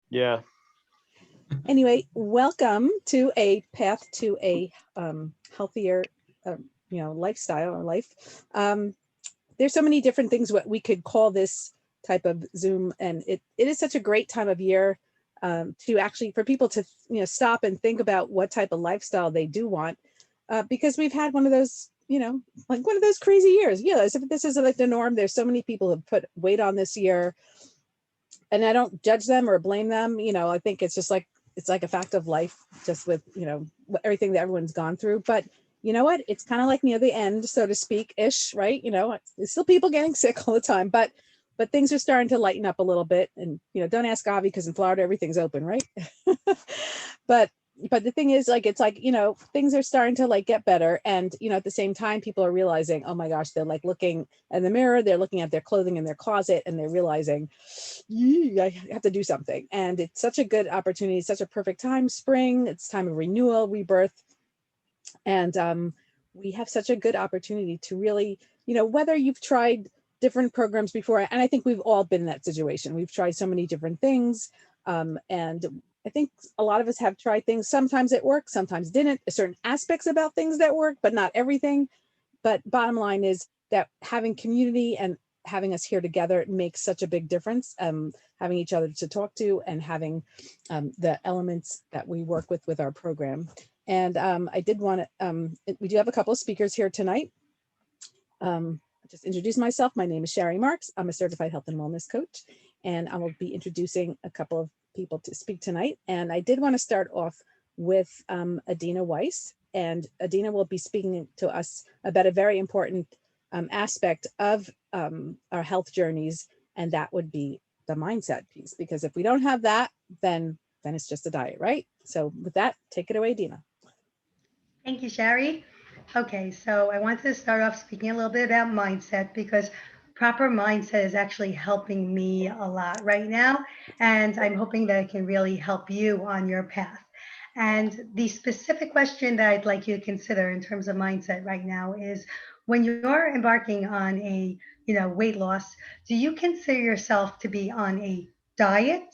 Yeah. Anyway, welcome to a path to a healthier, lifestyle or life. There's so many different things what we could call this type of Zoom, and it is such a great time of year to actually for people to stop and think about what type of lifestyle they do want, because we've had one of those like one of those crazy years. Yeah, as if this is like the norm. There's so many people who have put weight on this year, and I don't judge them or blame them. I think it's just like it's like a fact of life, just with everything that everyone's gone through. But you know what? It's kind of like near the end, so to speak, ish, right? There's still people getting sick all the time, but things are starting to lighten up a little bit. And don't ask Avi because in Florida everything's open, right? but but the thing is, like, it's like things are starting to like get better, and at the same time people are realizing, oh my gosh, they're like looking in the mirror, they're looking at their clothing in their closet, and they're realizing, I have to do something. And it's such a good opportunity, such a perfect time. Spring, it's time of renewal, rebirth. And we have such a good opportunity to really, whether you've tried different programs before, and I think we've all been in that situation. We've tried so many different things. And I think a lot of us have tried things. Sometimes it worked, sometimes didn't. Certain aspects about things that work, but not everything. But bottom line is that having community and having us here together makes such a big difference. Having each other to talk to, and having the elements that we work with our program. And I did want to, we do have a couple of speakers here tonight. I'll just introduce myself. My name is Sherry Marks. I'm a certified health and wellness coach, and I will be introducing a couple of people to speak tonight. And I did want to start off with Adina Weiss, and Adina will be speaking to us about a very important aspect of our health journeys, and that would be the mindset piece. Because if we don't have that, then it's just a diet, right? So with that, take it away, Dina. Thank you, Sherry. Okay, so I wanted to start off speaking a little bit about mindset because proper mindset is actually helping me a lot right now. And I'm hoping that it can really help you on your path. And the specific question that I'd like you to consider in terms of mindset right now is when you're embarking on a weight loss, do you consider yourself to be on a diet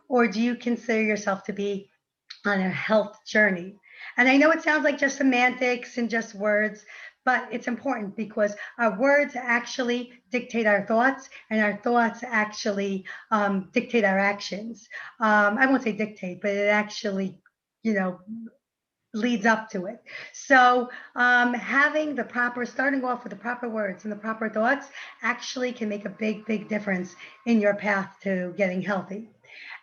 or do you consider yourself to be on a health journey? And I know it sounds like just semantics and just words, but it's important because our words actually dictate our thoughts, and our thoughts actually dictate our actions. I won't say dictate, but it actually, you know, leads up to it. So, having the proper, starting off with the proper words and the proper thoughts actually can make a big, big difference in your path to getting healthy.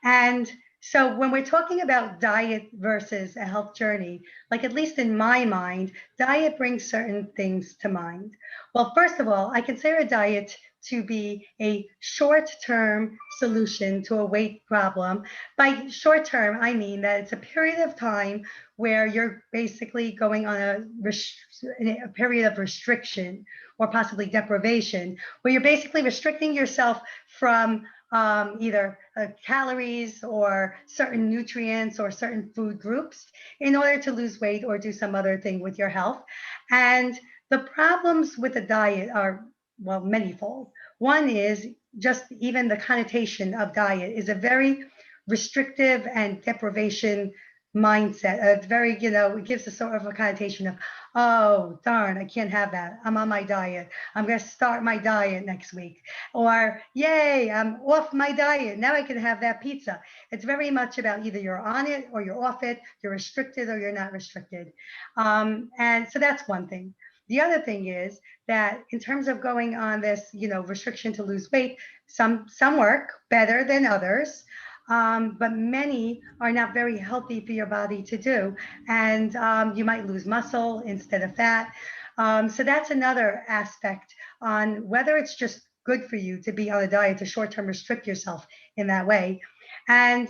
And so when we're talking about diet versus a health journey, like at least in my mind, diet brings certain things to mind. Well, first of all, I consider a diet to be a short term solution to a weight problem. By short term, I mean that it's a period of time where you're basically going on a period of restriction or possibly deprivation, where you're basically restricting yourself from either calories or certain nutrients or certain food groups in order to lose weight or do some other thing with your health. And the problems with the diet are, well, manyfold. One is just even the connotation of diet is a very restrictive and deprivation mindset. It's very, it gives a sort of a connotation of, oh, darn, I can't have that. I'm on my diet. I'm going to start my diet next week. Or, yay, I'm off my diet. Now I can have that pizza. It's very much about either you're on it or you're off it, you're restricted or you're not restricted. And so that's one thing. The other thing is that in terms of going on this, restriction to lose weight, some work better than others. But many are not very healthy for your body to do. And you might lose muscle instead of fat. So that's another aspect on whether it's just good for you to be on a diet to short term restrict yourself in that way. And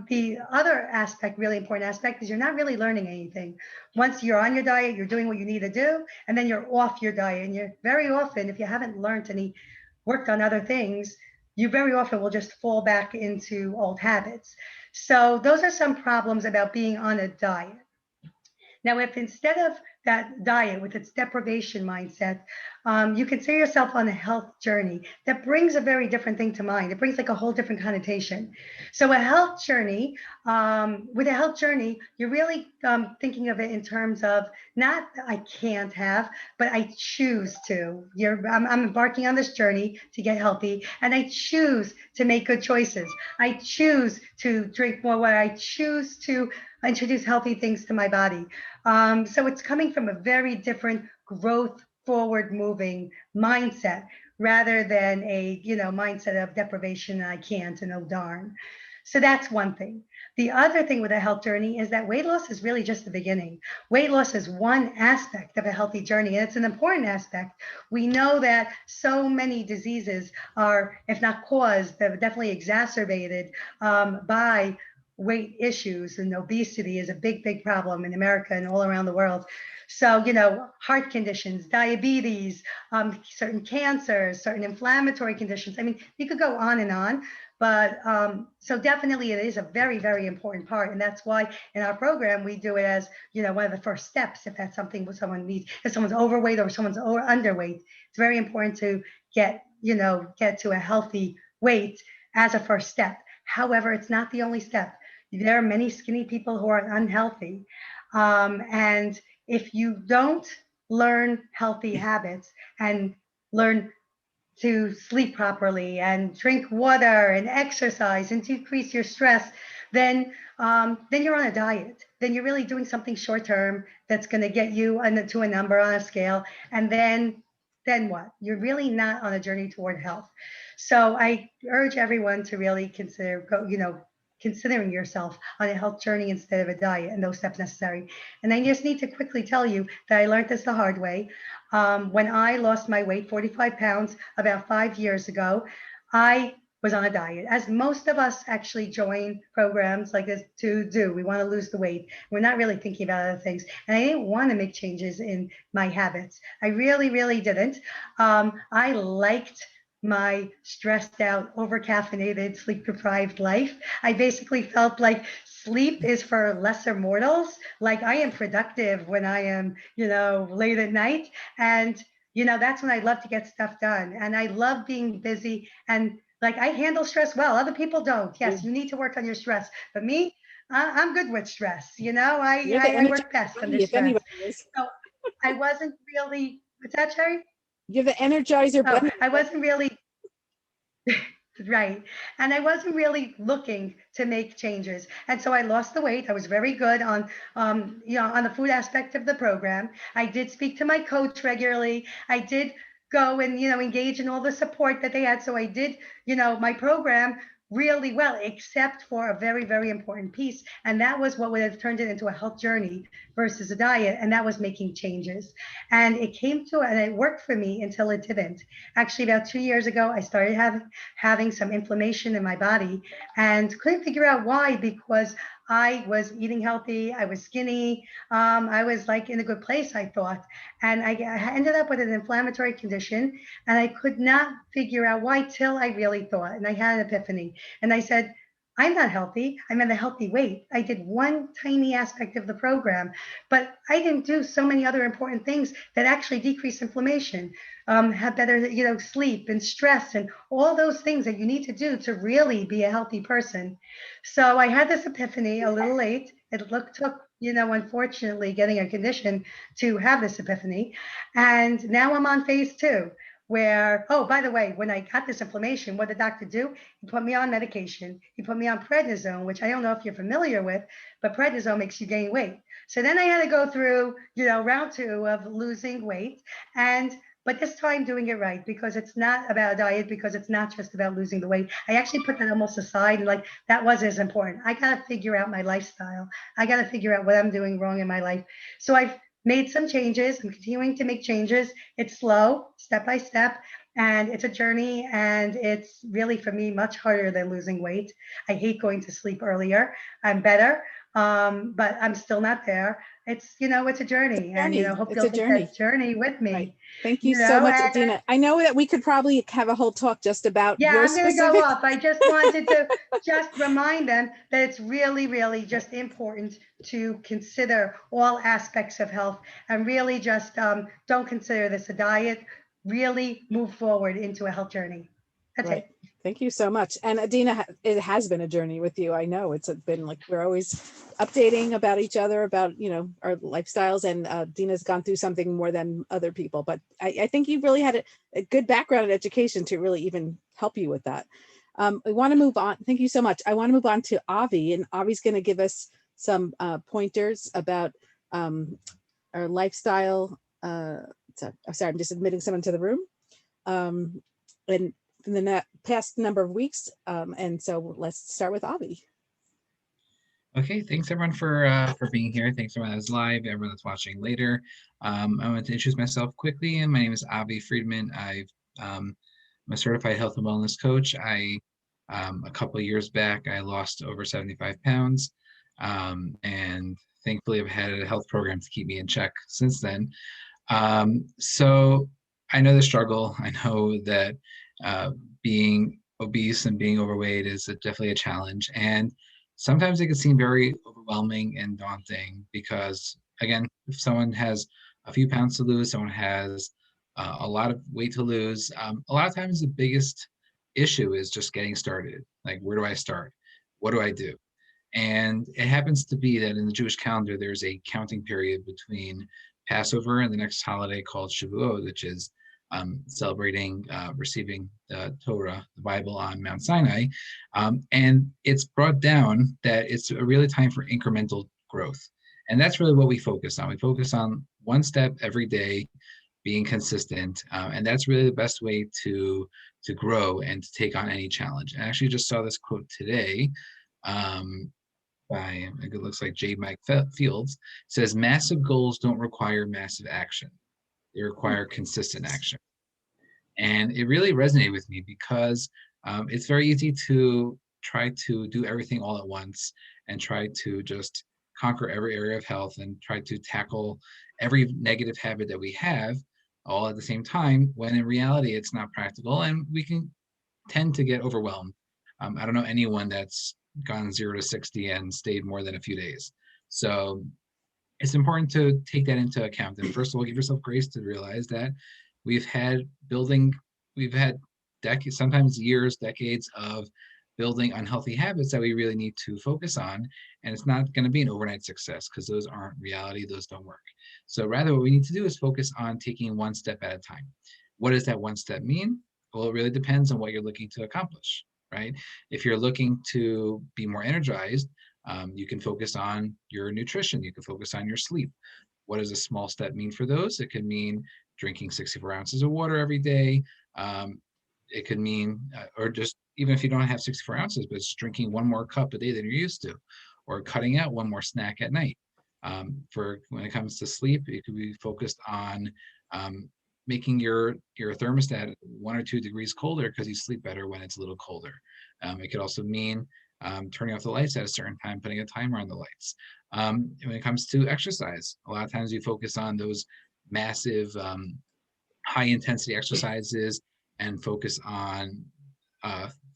the other aspect, really important aspect, is you're not really learning anything. Once you're on your diet, you're doing what you need to do, and then you're off your diet. And you're very often, if you haven't learned any, worked on other things, you very often will just fall back into old habits. So those are some problems about being on a diet. Now, if instead of that diet with its deprivation mindset, you consider yourself on a health journey. That brings a very different thing to mind. It brings like a whole different connotation. So a health journey, with a health journey, you're really thinking of it in terms of not I can't have, but I choose to. I'm embarking on this journey to get healthy, and I choose to make good choices. I choose to drink more water. I choose to introduce healthy things to my body. So it's coming from a very different growth forward moving mindset rather than a mindset of deprivation and I can't and oh darn. So that's one thing. The other thing with a health journey is that weight loss is really just the beginning. Weight loss is one aspect of a healthy journey, and it's an important aspect. We know that so many diseases are, if not caused, they're definitely exacerbated by weight issues, and obesity is a big problem in America and all around the world. So, heart conditions, diabetes, certain cancers, certain inflammatory conditions. I mean, you could go on and on, but so definitely it is a very important part. And that's why in our program, we do it as, one of the first steps, if that's something someone needs, if someone's overweight or someone's underweight, it's very important to get to a healthy weight as a first step. However, it's not the only step. There are many skinny people who are unhealthy. And if you don't learn healthy habits and learn to sleep properly and drink water and exercise and decrease your stress, then you're on a diet. Then you're really doing something short term that's going to get you to a number on a scale. And then what? You're really not on a journey toward health. So I urge everyone to really consider considering yourself on a health journey instead of a diet and those steps necessary. And I just need to quickly tell you that I learned this the hard way. When I lost my weight, 45 pounds, about 5 years ago, I was on a diet, as most of us actually join programs like this to do. We want to lose the weight. We're not really thinking about other things. And I didn't want to make changes in my habits. I really didn't. I liked my stressed out, over caffeinated, sleep deprived life. I basically felt like sleep is for lesser mortals. Like I am productive when I am, late at night. And, that's when I love to get stuff done. And I love being busy. And like I handle stress well. Other people don't. Yes, you need to work on your stress. But me, I'm good with stress. I work best under stress. So I wasn't really, what's that, Sherry? You're the Energizer Bunny. I wasn't really right. And I wasn't really looking to make changes. And so I lost the weight. I was very good on, on the food aspect of the program. I did speak to my coach regularly. I did go and, engage in all the support that they had. So I did, my program really well, except for a very important piece. And that was what would have turned it into a health journey versus a diet. And that was making changes. And it came to, and it worked for me until it didn't. Actually, about 2 years ago, I started having some inflammation in my body and couldn't figure out why, because I was eating healthy. I was skinny. I was like in a good place, I thought. And I ended up with an inflammatory condition, and I could not figure out why till I really thought. And I had an epiphany. And I said, I'm not healthy. I'm at a healthy weight. I did one tiny aspect of the program, but I didn't do so many other important things that actually decrease inflammation, have better, sleep and stress and all those things that you need to do to really be a healthy person. So I had this epiphany a little late. It took, unfortunately, getting a condition to have this epiphany. And now I'm on phase 2 where, oh, by the way, when I got this inflammation, what did the doctor do? He put me on medication. He put me on prednisone, which I don't know if you're familiar with, but prednisone makes you gain weight. So then I had to go through, round 2 of losing weight. But this time doing it right, because it's not about a diet, because it's not just about losing the weight. I actually put that almost aside, and like that was as important. I got to figure out my lifestyle. I got to figure out what I'm doing wrong in my life. So I've made some changes. I'm continuing to make changes. It's slow, step by step, and it's a journey. And it's really, for me, much harder than losing weight. I hate going to sleep earlier. I'm better. but I'm still not there. It's, it's a journey, and, Journey. hope It's you'll a take journey. that journey with Right. me, Thank you so much, and Adina. I know that we could probably have a whole talk just about yeah, your I'm going to go specific. off. I just wanted to just remind them that it's really, really just important to consider all aspects of health, and really just don't consider this a diet. Really move forward into a health journey. That's Right. it. Thank you so much. And Adina, it has been a journey with you. I know it's been like we're always updating about each other, about, our lifestyles. And Dina's gone through something more than other people. But I think you really had a good background in education to really even help you with that. We want to move on. Thank you so much. I want to move on to Avi, and Avi's going to give us some pointers about our lifestyle. Sorry, I'm just admitting someone to the room. And in the past number of weeks. And so let's start with Avi. Okay, thanks everyone for being here. Thanks everyone that's live, everyone that's watching later. I want to introduce myself quickly. And my name is Avi Friedman. I'm a certified health and wellness coach. A couple of years back, I lost over 75 pounds. And thankfully, I've had a health program to keep me in check since then. So I know the struggle. I know that being obese and being overweight is definitely a challenge. And sometimes it can seem very overwhelming and daunting because, again, if someone has a few pounds to lose, someone has a lot of weight to lose, a lot of times the biggest issue is just getting started. Like, where do I start? What do I do? And it happens to be that in the Jewish calendar, there's a counting period between Passover and the next holiday called Shavuot, which is celebrating receiving the Torah, the Bible, on Mount Sinai. And it's brought down that it's a really time for incremental growth. And that's really what we focus on. We focus on one step every day, being consistent. And that's really the best way to grow and to take on any challenge. And I actually just saw this quote today by, I think it looks like J. Mike Fields. It says, massive goals don't require massive action. They require consistent action. And it really resonated with me because it's very easy to try to do everything all at once and try to just conquer every area of health and try to tackle every negative habit that we have all at the same time, when in reality, it's not practical and we can tend to get overwhelmed. I don't know anyone that's gone 0 to 60 and stayed more than a few days. So it's important to take that into account. And first of all, give yourself grace to realize that we've had decades, sometimes years, decades of building unhealthy habits that we really need to focus on. And it's not going to be an overnight success because those aren't reality, those don't work. So rather what we need to do is focus on taking one step at a time. What does that one step mean? Well, it really depends on what you're looking to accomplish, right? If you're looking to be more energized, you can focus on your nutrition. You can focus on your sleep. What does a small step mean for those? It could mean drinking 64 ounces of water every day. It could mean, or just even if you don't have 64 ounces, but just drinking one more cup a day than you're used to, or cutting out one more snack at night. For when it comes to sleep, it could be focused on making your thermostat 1 or 2 degrees colder because you sleep better when it's a little colder. It could also mean turning off the lights at a certain time, putting a timer on the lights. When it comes to exercise, a lot of times we focus on those massive high intensity exercises and focus on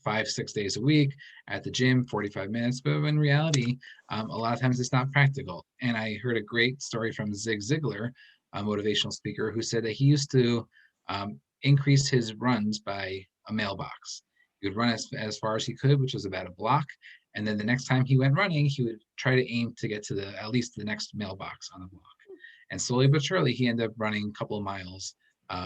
5-6 days a week at the gym, 45 minutes. But in reality, a lot of times it's not practical. And I heard a great story from Zig Ziglar, a motivational speaker, who said that he used to increase his runs by a mailbox. He would run as far as he could, which was about a block. And then the next time he went running, he would try to aim to get to at least the next mailbox on the block. And slowly but surely, he ended up running a couple of miles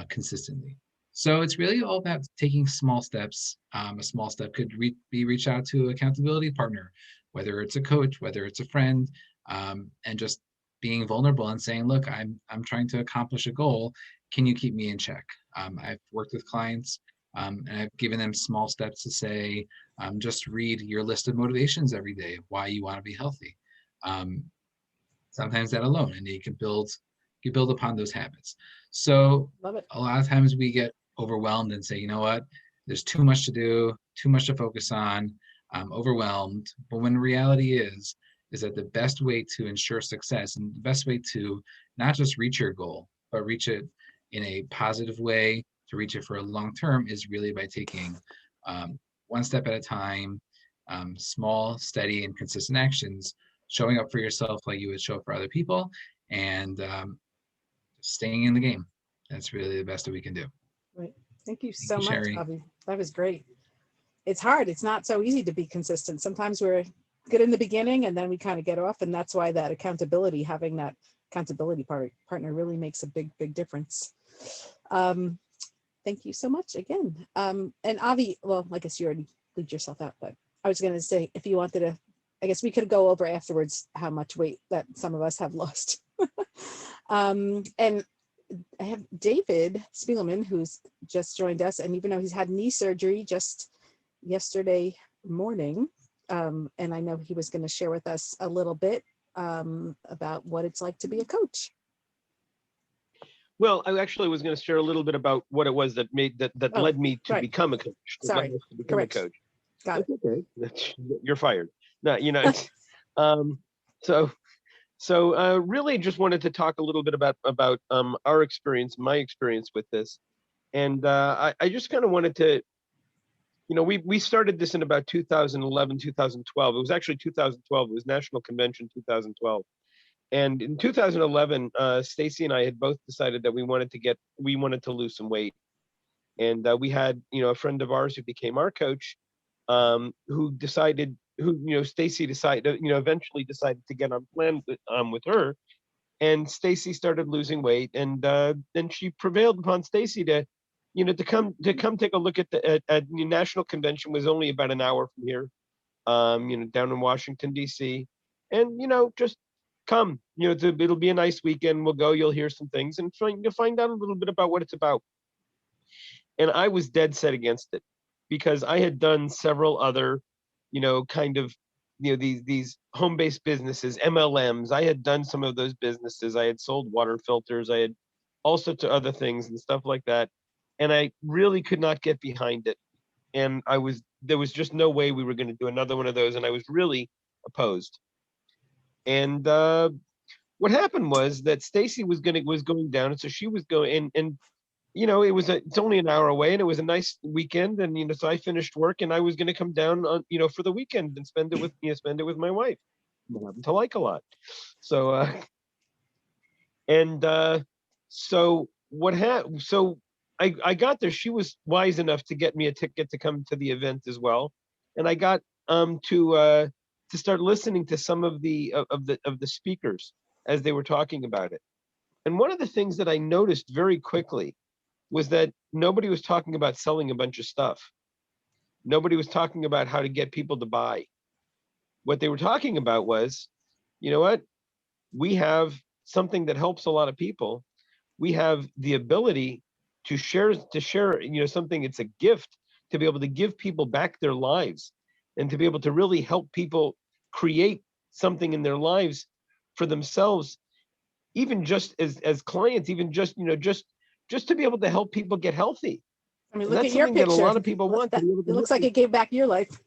consistently. So it's really all about taking small steps. A small step could be reach out to an accountability partner, whether it's a coach, whether it's a friend, and just being vulnerable and saying, look, I'm trying to accomplish a goal. Can you keep me in check? I've worked with clients and I've given them small steps to say, just read your list of motivations every day, why you want to be healthy. Sometimes that alone, and you build upon those habits. So Love it. a lot of times we get overwhelmed and say, you know what, there's too much to do, too much to focus on, I'm overwhelmed. But when reality is is that the best way to ensure success and the best way to not just reach your goal, but reach it in a positive way, to reach it for a long term, is really by taking one step at a time, small, steady, and consistent actions, showing up for yourself like you would show up for other people, and staying in the game. That's really the best that we can do. Right. Thank you Thank so you, much, Sherry. Avi. That was great. It's hard. It's not so easy to be consistent. Sometimes we're good in the beginning and then we kind of get off. And that's why that accountability, having that accountability partner really makes a big difference. Thank you so much again. And Avi, well, I guess you already bleed yourself out, but I was going to say, if you wanted to, I guess we could go over afterwards how much weight that some of us have lost. And I have David Spiegelman, who's just joined us, and even though he's had knee surgery just yesterday morning, and I know he was going to share with us a little bit about what it's like to be a coach. Well, I actually was going to share a little bit about what it was that led me to become a coach. Sorry, to become correct. a coach. Got it. Okay. You're fired. No, it's, so really just wanted to talk a little bit about our experience, my experience with this. And I just kind of wanted to, we started this in about 2011, 2012. It was actually 2012. It was National Convention 2012. And in 2011, Stacy and I had both decided that we wanted to lose some weight. And we had, a friend of ours who became our coach, Stacy decided, eventually decided to get on plan with her. And Stacy started losing weight, and then she prevailed upon Stacy to come take a look at the National Convention. Was only about an hour from here, down in Washington, D.C. And, just come, it'll be a nice weekend. We'll go, you'll hear some things and you'll find out a little bit about what it's about. And I was dead set against it because I had done several other, these home-based businesses, MLMs. I had done some of those businesses. I had sold water filters. I had all sorts of other things and stuff like that. And I really could not get behind it. And there was just no way we were going to do another one of those. And I was really opposed. And what happened was that Stacy was going down, and so she was going, and it's only an hour away, and it was a nice weekend, and so I finished work, and I was going to come down on for the weekend and spend it with my wife, who I happen to like a lot. So so I got there. She was wise enough to get me a ticket to come to the event as well, and I got to start listening to some of the speakers as they were talking about it. And one of the things that I noticed very quickly was that nobody was talking about selling a bunch of stuff. Nobody was talking about how to get people to buy. What they were talking about was, we have something that helps a lot of people. We have the ability to share, something. It's a gift to be able to give people back their lives and to be able to really help people create something in their lives for themselves, even just as clients, even just to be able to help people get healthy. I mean, look at your picture. That a lot of people want. It looks like it gave back your life.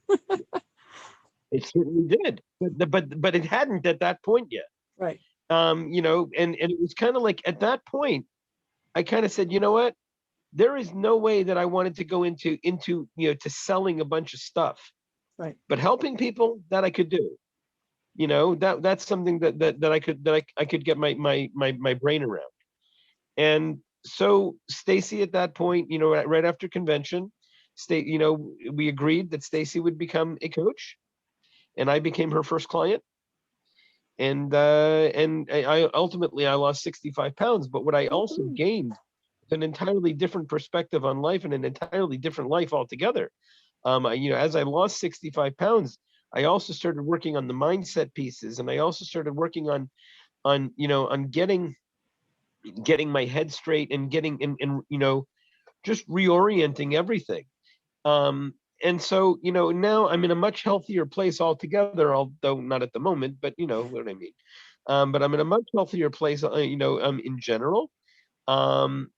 It certainly did, but it hadn't at that point yet. Right. And it was kind of like at that point, I kind of said, what? There is no way that I wanted to go into to selling a bunch of stuff. Right. But helping people, that I could do. That's something that I could get my brain around. And so Stacy at that point, right after convention, we agreed that Stacy would become a coach, and I became her first client. And I ultimately lost 65 pounds. But what I also gained was an entirely different perspective on life and an entirely different life altogether. As I lost 65 pounds, I also started working on the mindset pieces, and I also started working on getting my head straight and getting just reorienting everything. And so, now I'm in a much healthier place altogether, although not at the moment, but you know what I mean. But I'm in a much healthier place, in general. But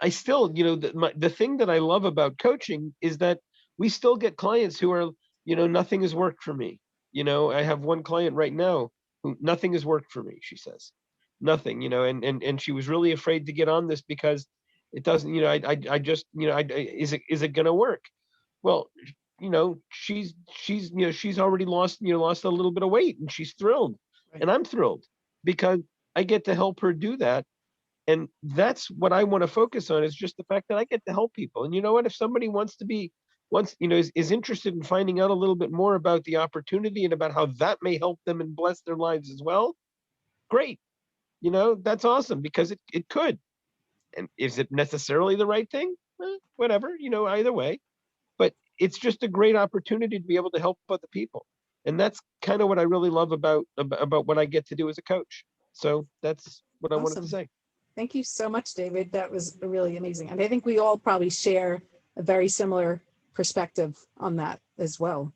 I still, the thing that I love about coaching is that we still get clients who are, nothing has worked for me. I have one client right now who nothing has worked for me, she says. Nothing, and she was really afraid to get on this because it doesn't, I just, is it gonna work? Well, she's already lost a little bit of weight and she's thrilled. Right. And I'm thrilled because I get to help her do that. And that's what I want to focus on, is just the fact that I get to help people. And you know what, if somebody is interested in finding out a little bit more about the opportunity and about how that may help them and bless their lives as well, great. That's awesome, because it could. And is it necessarily the right thing? Whatever, either way. But it's just a great opportunity to be able to help other people. And that's kind of what I really love about what I get to do as a coach. So that's what I wanted to Awesome. say. Thank you so much, David. That was really amazing. And I think we all probably share a very similar perspective on that as well.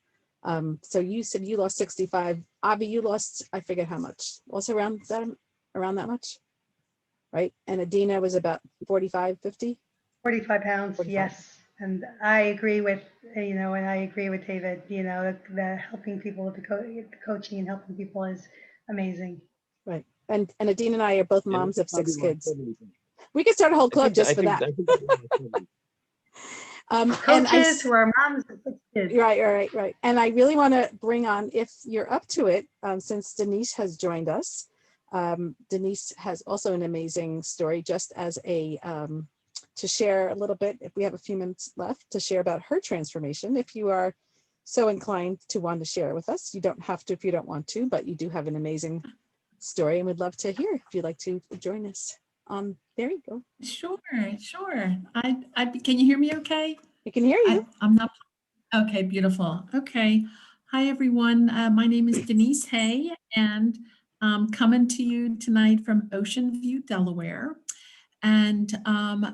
So you said you lost 65. Avi, you lost, I forget how much, also around that much, right? And Adina was about 45, 50? 45 pounds, 45. yes. And I agree with, and I agree with David, the helping people, the coaching and helping people is amazing. Right. And Adina and I are both And I moms of think 6 probably kids. lost 70 pounds. We could start a whole club just I for think- that. I think probably lost 70. And Coaches who are moms of 6 kids. Right. And I really want to bring on, if you're up to it, since Denise has joined us. Denise has also an amazing story, just as to share a little bit, if we have a few minutes left, to share about her transformation. If you are so inclined to want to share it with us, you don't have to if you don't want to, but you do have an amazing story and we'd love to hear if you'd like to join us. There you go. Sure. Can you hear me okay? We can hear you. I'm not. Okay, beautiful. Okay. Hi, everyone. My name is Denise Hay, and I'm coming to you tonight from Ocean View, Delaware. And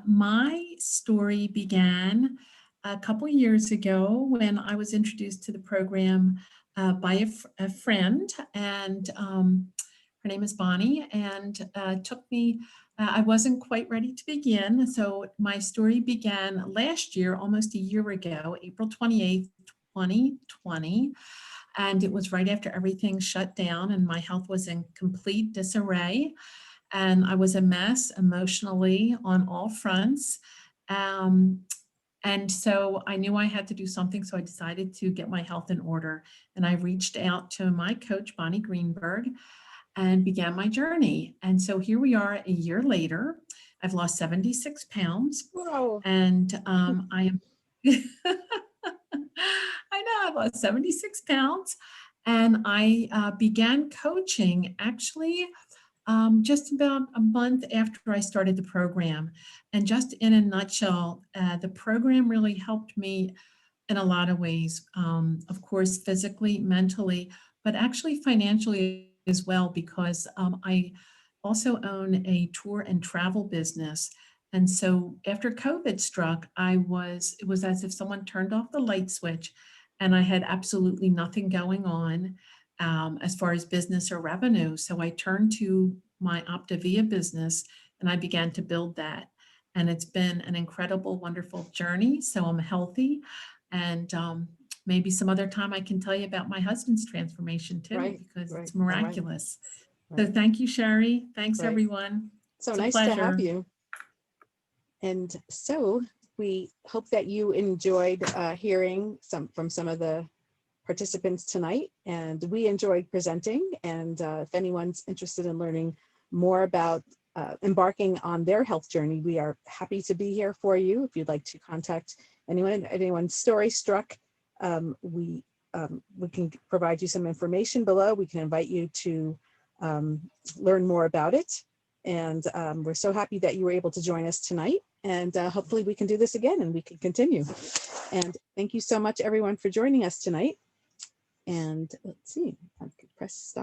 my story began a couple years ago when I was introduced to the program by a friend, and her name is Bonnie, and took me. I wasn't quite ready to begin, so my story began last year, almost a year ago, April 28th, 2020, and it was right after everything shut down and my health was in complete disarray, and I was a mess emotionally on all fronts. And so I knew I had to do something, so I decided to get my health in order, and I reached out to my coach, Bonnie Greenberg, and began my journey. And so here we are a year later. I've lost 76 pounds. Whoa. And I am, I know, I lost 76 pounds. And I began coaching actually just about a month after I started the program. And just in a nutshell, the program really helped me in a lot of ways. Of course, physically, mentally, but actually financially as well, because I also own a tour and travel business. And so after COVID struck, it was as if someone turned off the light switch and I had absolutely nothing going on as far as business or revenue. So I turned to my Optavia business and I began to build that. And it's been an incredible, wonderful journey. So I'm healthy, and maybe some other time I can tell you about my husband's transformation too, Right, because right, it's miraculous. right. So thank you, Sherry. Thanks, Right. everyone. So It's a nice to have pleasure. you. And so we hope that you enjoyed hearing from some of the participants tonight, and we enjoyed presenting. And if anyone's interested in learning more about embarking on their health journey, we are happy to be here for you. If you'd like to contact anyone's story struck, we can provide you some information below. We can invite you to learn more about it. And we're so happy that you were able to join us tonight. And hopefully we can do this again and we can continue. And thank you so much, everyone, for joining us tonight. And let's see, I could press stop.